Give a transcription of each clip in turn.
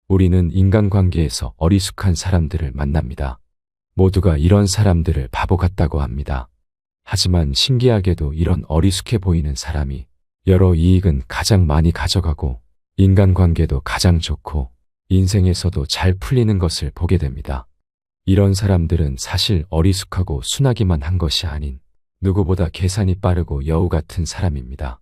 우리는 인간관계에서 어리숙한 사람들을 만납니다. 모두가 이런 사람들을 바보 같다고 합니다. 하지만 신기하게도 이런 어리숙해 보이는 사람이 여러 이익은 가장 많이 가져가고 인간관계도 가장 좋고 인생에서도 잘 풀리는 것을 보게 됩니다. 이런 사람들은 사실 어리숙하고 순하기만 한 것이 아닌 누구보다 계산이 빠르고 여우 같은 사람입니다.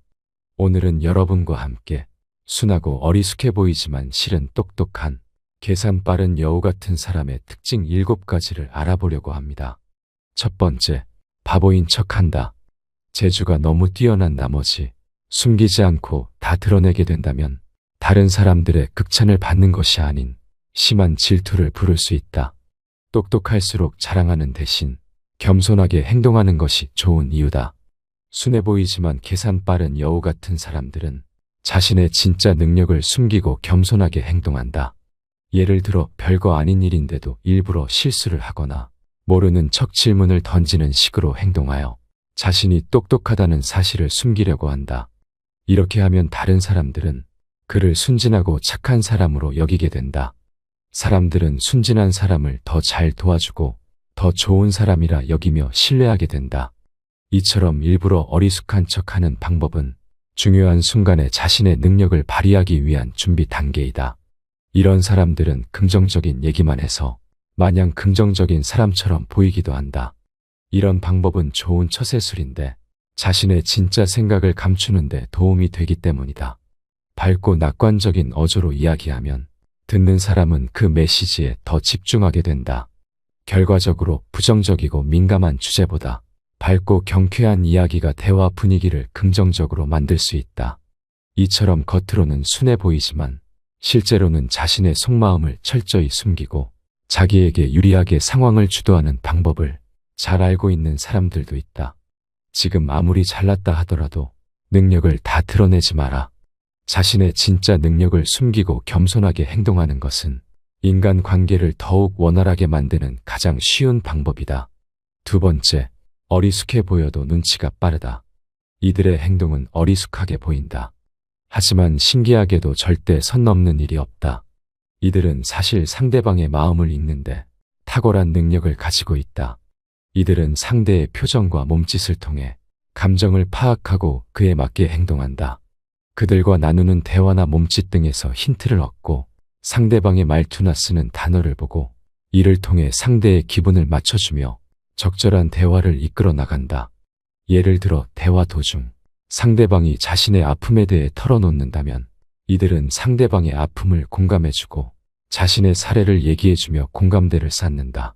오늘은 여러분과 함께 순하고 어리숙해 보이지만 실은 똑똑한 계산 빠른 여우 같은 사람의 특징 7가지를 알아보려고 합니다. 첫 번째, 바보인 척한다. 재주가 너무 뛰어난 나머지 숨기지 않고 다 드러내게 된다면 다른 사람들의 극찬을 받는 것이 아닌 심한 질투를 부를 수 있다. 똑똑할수록 자랑하는 대신 겸손하게 행동하는 것이 좋은 이유다. 순해 보이지만 계산 빠른 여우 같은 사람들은 자신의 진짜 능력을 숨기고 겸손하게 행동한다. 예를 들어 별거 아닌 일인데도 일부러 실수를 하거나 모르는 척 질문을 던지는 식으로 행동하여 자신이 똑똑하다는 사실을 숨기려고 한다. 이렇게 하면 다른 사람들은 그를 순진하고 착한 사람으로 여기게 된다. 사람들은 순진한 사람을 더 잘 도와주고 더 좋은 사람이라 여기며 신뢰하게 된다. 이처럼 일부러 어리숙한 척하는 방법은 중요한 순간에 자신의 능력을 발휘하기 위한 준비 단계이다. 이런 사람들은 긍정적인 얘기만 해서 마냥 긍정적인 사람처럼 보이기도 한다. 이런 방법은 좋은 처세술인데 자신의 진짜 생각을 감추는 데 도움이 되기 때문이다. 밝고 낙관적인 어조로 이야기하면 듣는 사람은 그 메시지에 더 집중하게 된다. 결과적으로 부정적이고 민감한 주제보다 밝고 경쾌한 이야기가 대화 분위기를 긍정적으로 만들 수 있다. 이처럼 겉으로는 순해 보이지만 실제로는 자신의 속마음을 철저히 숨기고 자기에게 유리하게 상황을 주도하는 방법을 잘 알고 있는 사람들도 있다. 지금 아무리 잘났다 하더라도 능력을 다 드러내지 마라. 자신의 진짜 능력을 숨기고 겸손하게 행동하는 것은 인간관계를 더욱 원활하게 만드는 가장 쉬운 방법이다. 두 번째, 어리숙해 보여도 눈치가 빠르다. 이들의 행동은 어리숙하게 보인다. 하지만 신기하게도 절대 선 넘는 일이 없다. 이들은 사실 상대방의 마음을 읽는데 탁월한 능력을 가지고 있다. 이들은 상대의 표정과 몸짓을 통해 감정을 파악하고 그에 맞게 행동한다. 그들과 나누는 대화나 몸짓 등에서 힌트를 얻고 상대방의 말투나 쓰는 단어를 보고 이를 통해 상대의 기분을 맞춰주며 적절한 대화를 이끌어 나간다. 예를 들어 대화 도중 상대방이 자신의 아픔에 대해 털어놓는다면 이들은 상대방의 아픔을 공감해주고 자신의 사례를 얘기해주며 공감대를 쌓는다.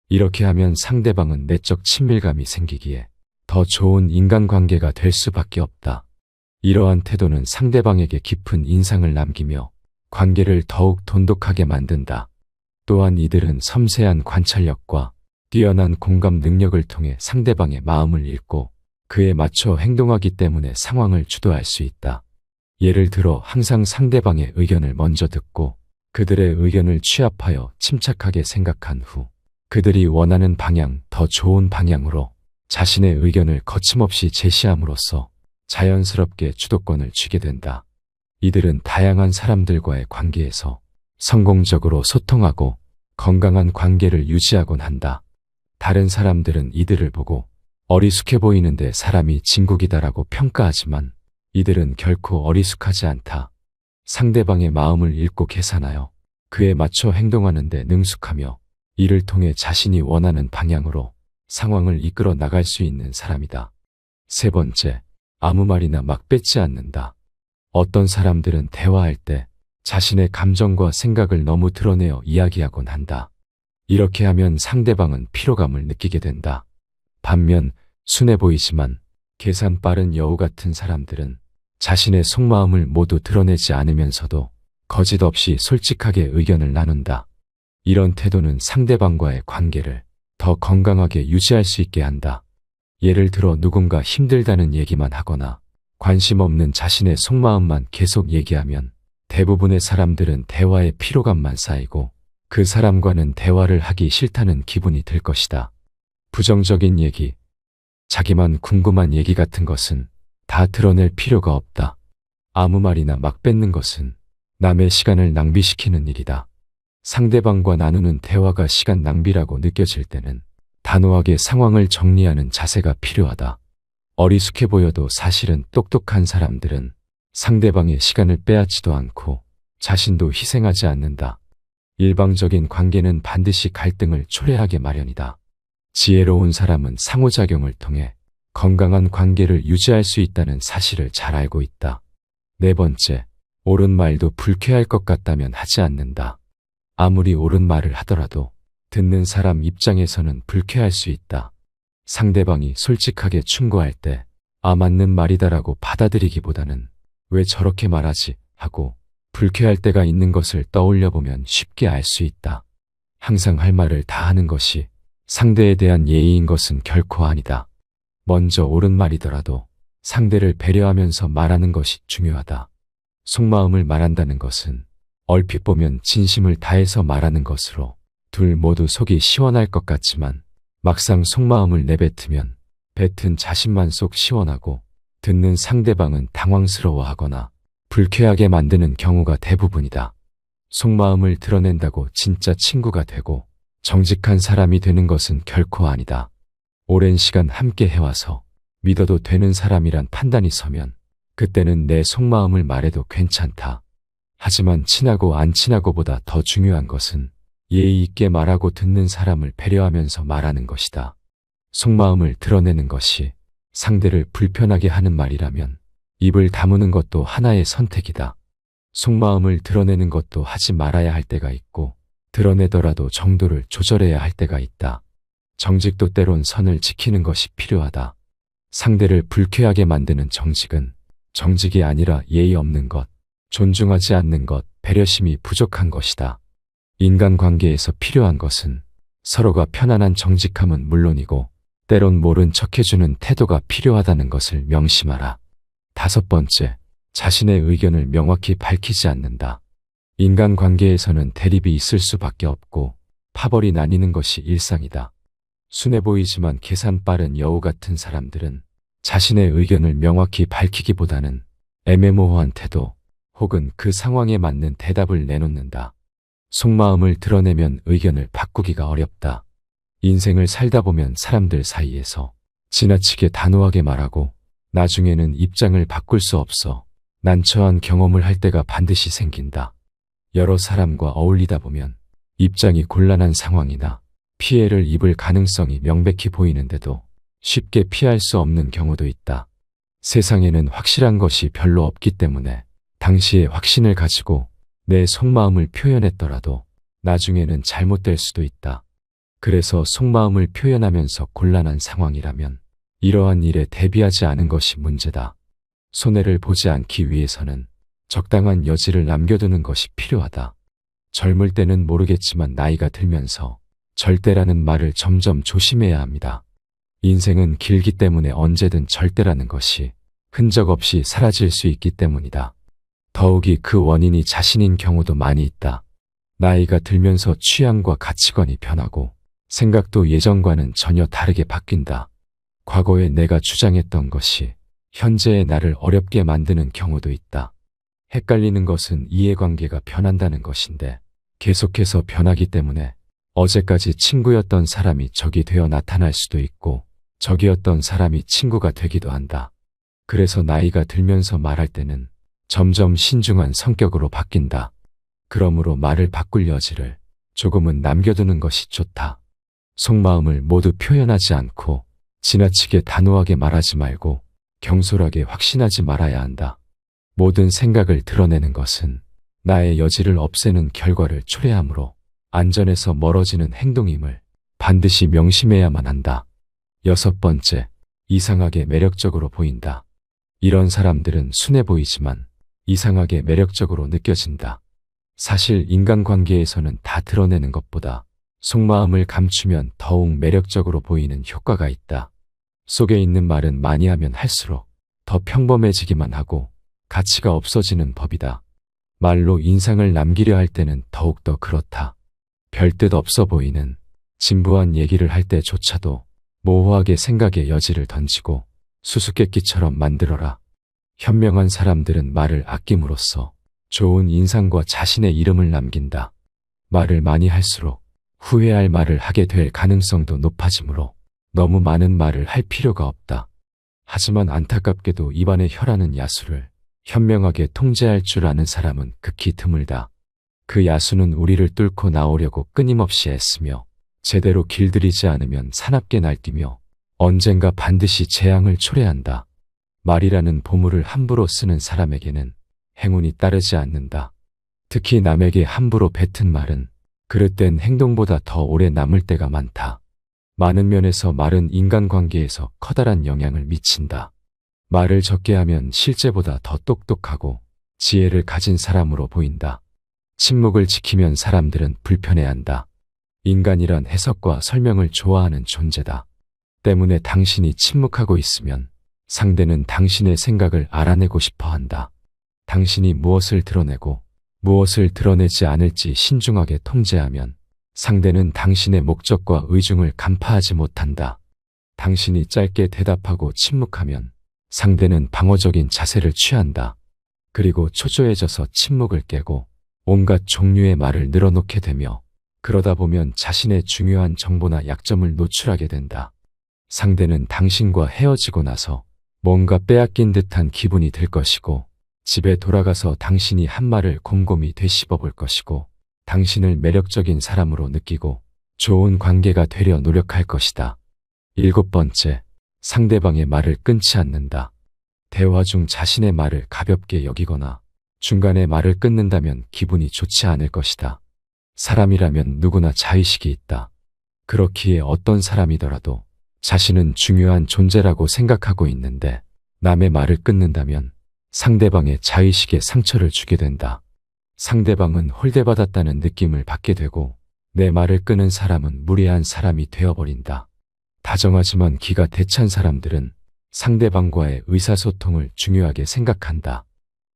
이렇게 하면 상대방은 내적 친밀감이 생기기에 더 좋은 인간관계가 될 수밖에 없다. 이러한 태도는 상대방에게 깊은 인상을 남기며 관계를 더욱 돈독하게 만든다. 또한 이들은 섬세한 관찰력과 뛰어난 공감 능력을 통해 상대방의 마음을 읽고 그에 맞춰 행동하기 때문에 상황을 주도할 수 있다. 예를 들어 항상 상대방의 의견을 먼저 듣고 그들의 의견을 취합하여 침착하게 생각한 후 그들이 원하는 방향, 더 좋은 방향으로 자신의 의견을 거침없이 제시함으로써 자연스럽게 주도권을 쥐게 된다. 이들은 다양한 사람들과의 관계에서 성공적으로 소통하고 건강한 관계를 유지하곤 한다. 다른 사람들은 이들을 보고 어리숙해 보이는데 사람이 진국이다라고 평가하지만 이들은 결코 어리숙하지 않다. 상대방의 마음을 읽고 계산하여 그에 맞춰 행동하는 데 능숙하며 이를 통해 자신이 원하는 방향으로 상황을 이끌어 나갈 수 있는 사람이다. 세 번째, 아무 말이나 막 뱉지 않는다. 어떤 사람들은 대화할 때 자신의 감정과 생각을 너무 드러내어 이야기하곤 한다. 이렇게 하면 상대방은 피로감을 느끼게 된다. 반면 순해 보이지만 계산 빠른 여우 같은 사람들은 자신의 속마음을 모두 드러내지 않으면서도 거짓 없이 솔직하게 의견을 나눈다. 이런 태도는 상대방과의 관계를 더 건강하게 유지할 수 있게 한다. 예를 들어 누군가 힘들다는 얘기만 하거나 관심 없는 자신의 속마음만 계속 얘기하면 대부분의 사람들은 대화에 피로감만 쌓이고 그 사람과는 대화를 하기 싫다는 기분이 들 것이다. 부정적인 얘기, 자기만 궁금한 얘기 같은 것은 다 드러낼 필요가 없다. 아무 말이나 막 뱉는 것은 남의 시간을 낭비시키는 일이다. 상대방과 나누는 대화가 시간 낭비라고 느껴질 때는 단호하게 상황을 정리하는 자세가 필요하다. 어리숙해 보여도 사실은 똑똑한 사람들은 상대방의 시간을 빼앗지도 않고 자신도 희생하지 않는다. 일방적인 관계는 반드시 갈등을 초래하게 마련이다. 지혜로운 사람은 상호작용을 통해 건강한 관계를 유지할 수 있다는 사실을 잘 알고 있다. 네 번째, 옳은 말도 불쾌할 것 같다면 하지 않는다. 아무리 옳은 말을 하더라도 듣는 사람 입장에서는 불쾌할 수 있다. 상대방이 솔직하게 충고할 때 맞는 말이다라고 받아들이기보다는 왜 저렇게 말하지 하고 불쾌할 때가 있는 것을 떠올려 보면 쉽게 알 수 있다. 항상 할 말을 다 하는 것이 상대에 대한 예의인 것은 결코 아니다. 먼저 옳은 말이더라도 상대를 배려하면서 말하는 것이 중요하다. 속마음을 말한다는 것은 얼핏 보면 진심을 다해서 말하는 것으로 둘 모두 속이 시원할 것 같지만 막상 속마음을 내뱉으면 뱉은 자신만 속 시원하고 듣는 상대방은 당황스러워하거나 불쾌하게 만드는 경우가 대부분이다. 속마음을 드러낸다고 진짜 친구가 되고 정직한 사람이 되는 것은 결코 아니다. 오랜 시간 함께 해와서 믿어도 되는 사람이란 판단이 서면 그때는 내 속마음을 말해도 괜찮다. 하지만 친하고 안 친하고보다 더 중요한 것은 예의 있게 말하고 듣는 사람을 배려하면서 말하는 것이다. 속마음을 드러내는 것이 상대를 불편하게 하는 말이라면 입을 다무는 것도 하나의 선택이다. 속마음을 드러내는 것도 하지 말아야 할 때가 있고 드러내더라도 정도를 조절해야 할 때가 있다. 정직도 때론 선을 지키는 것이 필요하다. 상대를 불쾌하게 만드는 정직은 정직이 아니라 예의 없는 것, 존중하지 않는 것, 배려심이 부족한 것이다. 인간관계에서 필요한 것은 서로가 편안한 정직함은 물론이고 때론 모른 척해주는 태도가 필요하다는 것을 명심하라. 다섯 번째, 자신의 의견을 명확히 밝히지 않는다. 인간관계에서는 대립이 있을 수밖에 없고 파벌이 나뉘는 것이 일상이다. 순해 보이지만 계산 빠른 여우 같은 사람들은 자신의 의견을 명확히 밝히기보다는 애매모호한 태도 혹은 그 상황에 맞는 대답을 내놓는다. 속마음을 드러내면 의견을 바꾸기가 어렵다. 인생을 살다 보면 사람들 사이에서 지나치게 단호하게 말하고 나중에는 입장을 바꿀 수 없어 난처한 경험을 할 때가 반드시 생긴다. 여러 사람과 어울리다 보면 입장이 곤란한 상황이나 피해를 입을 가능성이 명백히 보이는데도 쉽게 피할 수 없는 경우도 있다. 세상에는 확실한 것이 별로 없기 때문에 당시의 확신을 가지고 내 속마음을 표현했더라도 나중에는 잘못될 수도 있다. 그래서 속마음을 표현하면서 곤란한 상황이라면 이러한 일에 대비하지 않은 것이 문제다. 손해를 보지 않기 위해서는 적당한 여지를 남겨두는 것이 필요하다. 젊을 때는 모르겠지만 나이가 들면서 절대라는 말을 점점 조심해야 합니다. 인생은 길기 때문에 언제든 절대라는 것이 흔적 없이 사라질 수 있기 때문이다. 더욱이 그 원인이 자신인 경우도 많이 있다. 나이가 들면서 취향과 가치관이 변하고 생각도 예전과는 전혀 다르게 바뀐다. 과거에 내가 주장했던 것이 현재의 나를 어렵게 만드는 경우도 있다. 헷갈리는 것은 이해관계가 변한다는 것인데 계속해서 변하기 때문에 어제까지 친구였던 사람이 적이 되어 나타날 수도 있고 적이었던 사람이 친구가 되기도 한다. 그래서 나이가 들면서 말할 때는 점점 신중한 성격으로 바뀐다. 그러므로 말을 바꿀 여지를 조금은 남겨두는 것이 좋다. 속마음을 모두 표현하지 않고 지나치게 단호하게 말하지 말고 경솔하게 확신하지 말아야 한다. 모든 생각을 드러내는 것은 나의 여지를 없애는 결과를 초래하므로 안전에서 멀어지는 행동임을 반드시 명심해야만 한다. 여섯 번째, 이상하게 매력적으로 보인다. 이런 사람들은 순해 보이지만 이상하게 매력적으로 느껴진다. 사실 인간관계에서는 다 드러내는 것보다 속마음을 감추면 더욱 매력적으로 보이는 효과가 있다. 속에 있는 말은 많이 하면 할수록 더 평범해지기만 하고 가치가 없어지는 법이다. 말로 인상을 남기려 할 때는 더욱더 그렇다. 별뜻 없어 보이는 진부한 얘기를 할 때조차도 모호하게 생각의 여지를 던지고 수수께끼처럼 만들어라. 현명한 사람들은 말을 아낌으로써 좋은 인상과 자신의 이름을 남긴다. 말을 많이 할수록 후회할 말을 하게 될 가능성도 높아지므로 너무 많은 말을 할 필요가 없다. 하지만 안타깝게도 입안의 혀라는 야수를 현명하게 통제할 줄 아는 사람은 극히 드물다. 그 야수는 우리를 뚫고 나오려고 끊임없이 애쓰며 제대로 길들이지 않으면 사납게 날뛰며 언젠가 반드시 재앙을 초래한다. 말이라는 보물을 함부로 쓰는 사람에게는 행운이 따르지 않는다. 특히 남에게 함부로 뱉은 말은 그릇된 행동보다 더 오래 남을 때가 많다. 많은 면에서 말은 인간관계에서 커다란 영향을 미친다. 말을 적게 하면 실제보다 더 똑똑하고 지혜를 가진 사람으로 보인다. 침묵을 지키면 사람들은 불편해한다. 인간이란 해석과 설명을 좋아하는 존재다. 때문에 당신이 침묵하고 있으면 상대는 당신의 생각을 알아내고 싶어 한다. 당신이 무엇을 드러내고 무엇을 드러내지 않을지 신중하게 통제하면 상대는 당신의 목적과 의중을 간파하지 못한다. 당신이 짧게 대답하고 침묵하면 상대는 방어적인 자세를 취한다. 그리고 초조해져서 침묵을 깨고 온갖 종류의 말을 늘어놓게 되며 그러다 보면 자신의 중요한 정보나 약점을 노출하게 된다. 상대는 당신과 헤어지고 나서 뭔가 빼앗긴 듯한 기분이 들 것이고 집에 돌아가서 당신이 한 말을 곰곰이 되씹어 볼 것이고 당신을 매력적인 사람으로 느끼고 좋은 관계가 되려 노력할 것이다. 7번째, 상대방의 말을 끊지 않는다. 대화 중 자신의 말을 가볍게 여기거나 중간에 말을 끊는다면 기분이 좋지 않을 것이다. 사람이라면 누구나 자의식이 있다. 그렇기에 어떤 사람이더라도 자신은 중요한 존재라고 생각하고 있는데 남의 말을 끊는다면 상대방의 자의식에 상처를 주게 된다. 상대방은 홀대받았다는 느낌을 받게 되고 내 말을 끊은 사람은 무례한 사람이 되어버린다. 다정하지만 기가 대찬 사람들은 상대방과의 의사소통을 중요하게 생각한다.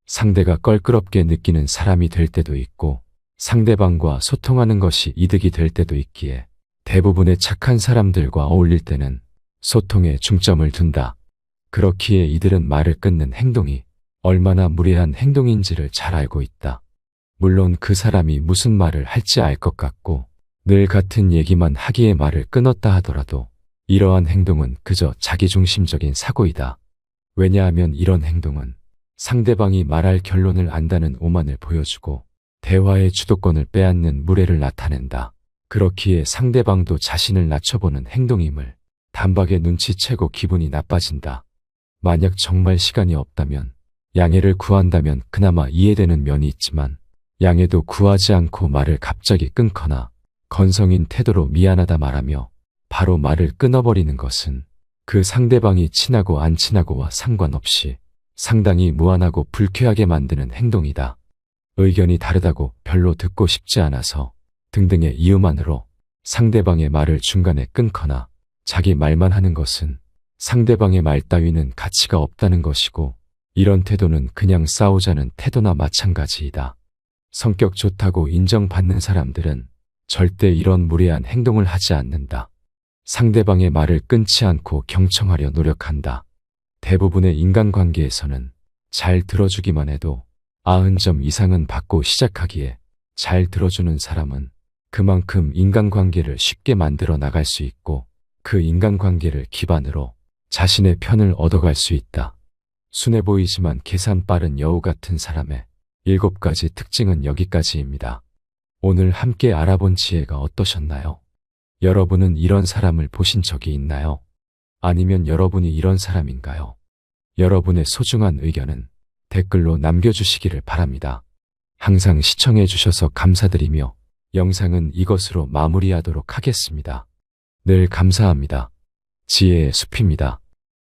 상대가 껄끄럽게 느끼는 사람이 될 때도 있고 상대방과 소통하는 것이 이득이 될 때도 있기에 대부분의 착한 사람들과 어울릴 때는 소통에 중점을 둔다. 그렇기에 이들은 말을 끊는 행동이 얼마나 무례한 행동인지를 잘 알고 있다. 물론 그 사람이 무슨 말을 할지 알 것 같고 늘 같은 얘기만 하기에 말을 끊었다 하더라도 이러한 행동은 그저 자기중심적인 사고이다. 왜냐하면 이런 행동은 상대방이 말할 결론을 안다는 오만을 보여주고 대화의 주도권을 빼앗는 무례를 나타낸다. 그렇기에 상대방도 자신을 낮춰보는 행동임을 단박에 눈치채고 기분이 나빠진다. 만약 정말 시간이 없다면 양해를 구한다면 그나마 이해되는 면이 있지만 양해도 구하지 않고 말을 갑자기 끊거나 건성인 태도로 미안하다 말하며 바로 말을 끊어버리는 것은 그 상대방이 친하고 안 친하고와 상관없이 상당히 무안하고 불쾌하게 만드는 행동이다. 의견이 다르다고 별로 듣고 싶지 않아서 등등의 이유만으로 상대방의 말을 중간에 끊거나 자기 말만 하는 것은 상대방의 말 따위는 가치가 없다는 것이고 이런 태도는 그냥 싸우자는 태도나 마찬가지이다. 성격 좋다고 인정받는 사람들은 절대 이런 무례한 행동을 하지 않는다. 상대방의 말을 끊지 않고 경청하려 노력한다. 대부분의 인간관계에서는 잘 들어주기만 해도 90점 이상은 받고 시작하기에 잘 들어주는 사람은 그만큼 인간관계를 쉽게 만들어 나갈 수 있고 그 인간관계를 기반으로 자신의 편을 얻어갈 수 있다. 순해 보이지만 계산 빠른 여우 같은 사람의 7가지 특징은 여기까지입니다. 오늘 함께 알아본 지혜가 어떠셨나요? 여러분은 이런 사람을 보신 적이 있나요? 아니면 여러분이 이런 사람인가요? 여러분의 소중한 의견은 댓글로 남겨주시기를 바랍니다. 항상 시청해 주셔서 감사드리며 영상은 이것으로 마무리하도록 하겠습니다. 늘 감사합니다. 지혜의 숲입니다.